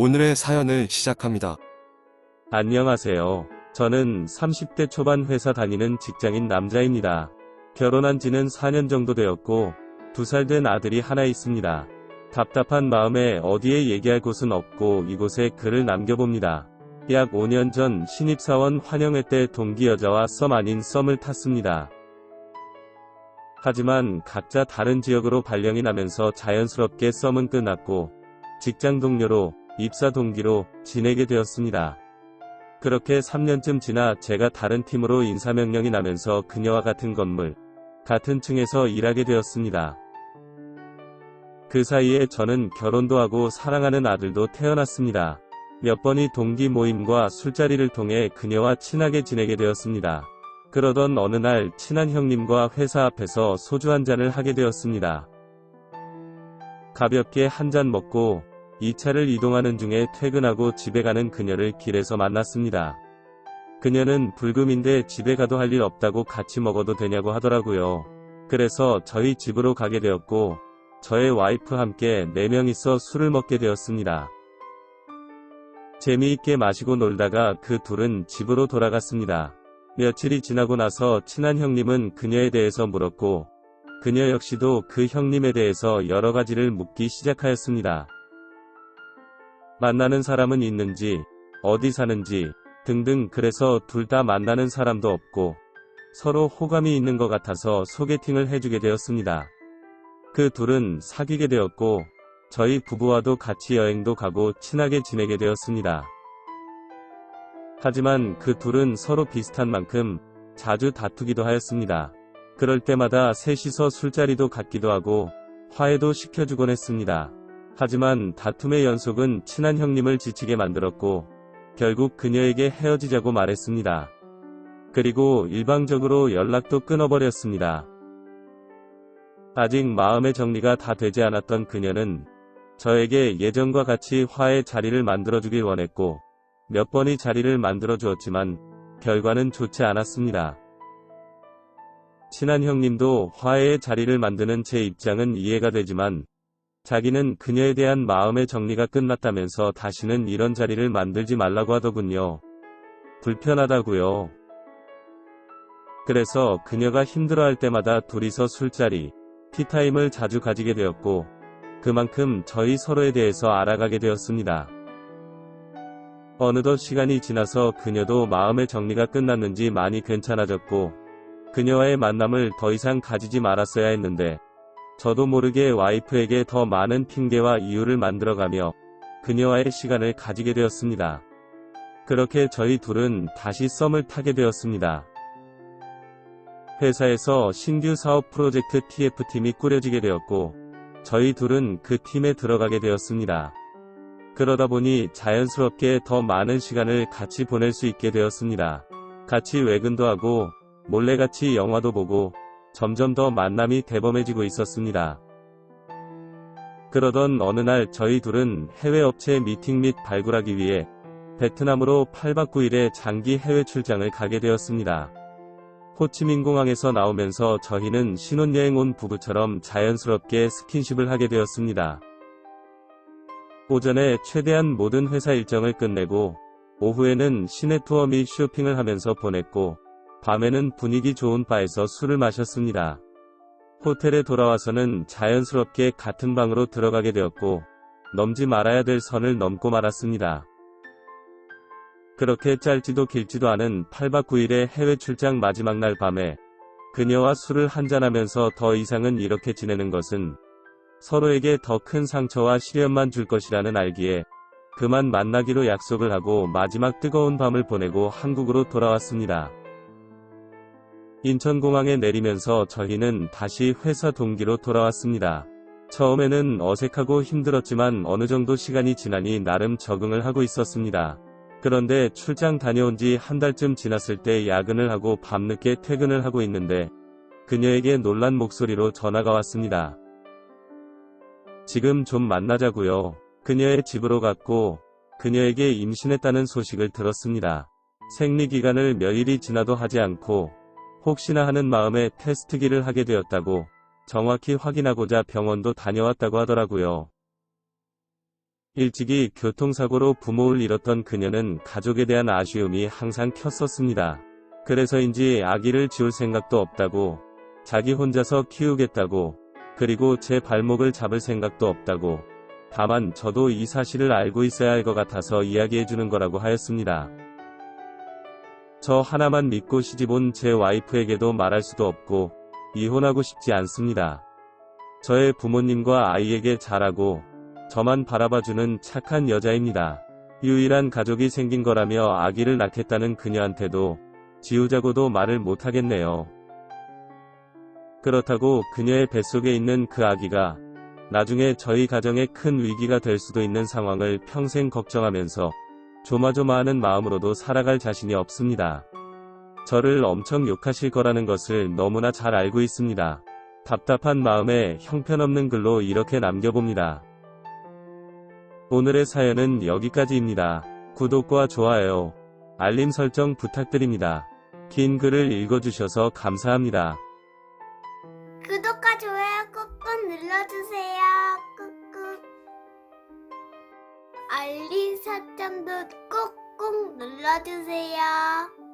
오늘의 사연을 시작합니다. 안녕하세요. 저는 30대 초반 회사 다니는 직장인 남자입니다. 결혼한 지는 4년 정도 되었고 2살 된 아들이 하나 있습니다. 답답한 마음에 어디에 얘기할 곳은 없고 이곳에 글을 남겨봅니다. 약 5년 전 신입사원 환영회 때 동기 여자와 썸 아닌 썸을 탔습니다. 하지만 각자 다른 지역으로 발령이 나면서 자연스럽게 썸은 끝났고 직장 동료로 입사 동기로 지내게 되었습니다. 그렇게 3년쯤 지나 제가 다른 팀으로 인사명령이 나면서 그녀와 같은 건물, 같은 층에서 일하게 되었습니다. 그 사이에 저는 결혼도 하고 사랑하는 아들도 태어났습니다. 몇 번의 동기 모임과 술자리를 통해 그녀와 친하게 지내게 되었습니다. 그러던 어느 날 친한 형님과 회사 앞에서 소주 한 잔을 하게 되었습니다. 가볍게 한 잔 먹고 2차를 이동하는 중에 퇴근하고 집에 가는 그녀를 길에서 만났습니다. 그녀는 불금인데 집에 가도 할 일 없다고 같이 먹어도 되냐고 하더라고요. 그래서 저희 집으로 가게 되었고 저의 와이프 함께 4명이서 술을 먹게 되었습니다. 재미있게 마시고 놀다가 그 둘은 집으로 돌아갔습니다. 며칠이 지나고 나서 친한 형님은 그녀에 대해서 물었고 그녀 역시도 그 형님에 대해서 여러 가지를 묻기 시작하였습니다. 만나는 사람은 있는지, 어디 사는지 등등. 그래서 둘 다 만나는 사람도 없고 서로 호감이 있는 것 같아서 소개팅을 해주게 되었습니다. 그 둘은 사귀게 되었고 저희 부부와도 같이 여행도 가고 친하게 지내게 되었습니다. 하지만 그 둘은 서로 비슷한 만큼 자주 다투기도 하였습니다. 그럴 때마다 셋이서 술자리도 갖기도 하고 화해도 시켜주곤 했습니다. 하지만 다툼의 연속은 친한 형님을 지치게 만들었고 결국 그녀에게 헤어지자고 말했습니다. 그리고 일방적으로 연락도 끊어버렸습니다. 아직 마음의 정리가 다 되지 않았던 그녀는 저에게 예전과 같이 화해 자리를 만들어주길 원했고 몇 번의 자리를 만들어 주었지만 결과는 좋지 않았습니다. 친한 형님도 화해의 자리를 만드는 제 입장은 이해가 되지만 자기는 그녀에 대한 마음의 정리가 끝났다면서 다시는 이런 자리를 만들지 말라고 하더군요. 불편하다고요. 그래서 그녀가 힘들어할 때마다 둘이서 술자리, 티타임을 자주 가지게 되었고 그만큼 저희 서로에 대해서 알아가게 되었습니다. 어느덧 시간이 지나서 그녀도 마음의 정리가 끝났는지 많이 괜찮아졌고 그녀와의 만남을 더 이상 가지지 말았어야 했는데 저도 모르게 와이프에게 더 많은 핑계와 이유를 만들어가며 그녀와의 시간을 가지게 되었습니다. 그렇게 저희 둘은 다시 썸을 타게 되었습니다. 회사에서 신규 사업 프로젝트 TF팀이 꾸려지게 되었고 저희 둘은 그 팀에 들어가게 되었습니다. 그러다 보니 자연스럽게 더 많은 시간을 같이 보낼 수 있게 되었습니다. 같이 외근도 하고 몰래 같이 영화도 보고 점점 더 만남이 대범해지고 있었습니다. 그러던 어느 날 저희 둘은 해외 업체 미팅 및 발굴하기 위해 베트남으로 8박 9일의 장기 해외 출장을 가게 되었습니다. 호치민 공항에서 나오면서 저희는 신혼여행 온 부부처럼 자연스럽게 스킨십을 하게 되었습니다. 오전에 최대한 모든 회사 일정을 끝내고 오후에는 시내 투어 및 쇼핑을 하면서 보냈고 밤에는 분위기 좋은 바에서 술을 마셨습니다. 호텔에 돌아와서는 자연스럽게 같은 방으로 들어가게 되었고 넘지 말아야 될 선을 넘고 말았습니다. 그렇게 짧지도 길지도 않은 8박 9일의 해외 출장 마지막 날 밤에 그녀와 술을 한잔하면서 더 이상은 이렇게 지내는 것은 서로에게 더 큰 상처와 시련만 줄 것이라는 알기에 그만 만나기로 약속을 하고 마지막 뜨거운 밤을 보내고 한국으로 돌아왔습니다. 인천공항에 내리면서 저희는 다시 회사 동기로 돌아왔습니다. 처음에는 어색하고 힘들었지만 어느 정도 시간이 지나니 나름 적응을 하고 있었습니다. 그런데 출장 다녀온 지 한 달쯤 지났을 때 야근을 하고 밤늦게 퇴근을 하고 있는데 그녀에게 놀란 목소리로 전화가 왔습니다. 지금 좀 만나자고요. 그녀의 집으로 갔고 그녀에게 임신했다는 소식을 들었습니다. 생리기간을 몇일이 지나도 하지 않고 혹시나 하는 마음에 테스트기를 하게 되었다고 정확히 확인하고자 병원도 다녀왔다고 하더라고요. 일찍이 교통사고로 부모를 잃었던 그녀는 가족에 대한 아쉬움이 항상 컸었습니다. 그래서인지 아기를 지울 생각도 없다고, 자기 혼자서 키우겠다고, 그리고 제 발목을 잡을 생각도 없다고, 다만 저도 이 사실을 알고 있어야 할 것 같아서 이야기해주는 거라고 하였습니다. 저 하나만 믿고 시집온 제 와이프에게도 말할 수도 없고, 이혼하고 싶지 않습니다. 저의 부모님과 아이에게 잘하고, 저만 바라봐주는 착한 여자입니다. 유일한 가족이 생긴 거라며 아기를 낳겠다는 그녀한테도 지우자고도 말을 못하겠네요. 그렇다고 그녀의 뱃속에 있는 그 아기가 나중에 저희 가정에 큰 위기가 될 수도 있는 상황을 평생 걱정하면서 조마조마하는 마음으로도 살아갈 자신이 없습니다. 저를 엄청 욕하실 거라는 것을 너무나 잘 알고 있습니다. 답답한 마음에 형편없는 글로 이렇게 남겨봅니다. 오늘의 사연은 여기까지입니다. 구독과 좋아요, 알림 설정 부탁드립니다. 긴 글을 읽어주셔서 감사합니다. 구독과 좋아요 꾹꾹 눌러주세요. 꾹꾹. 알림 설정도 꾹꾹 눌러주세요.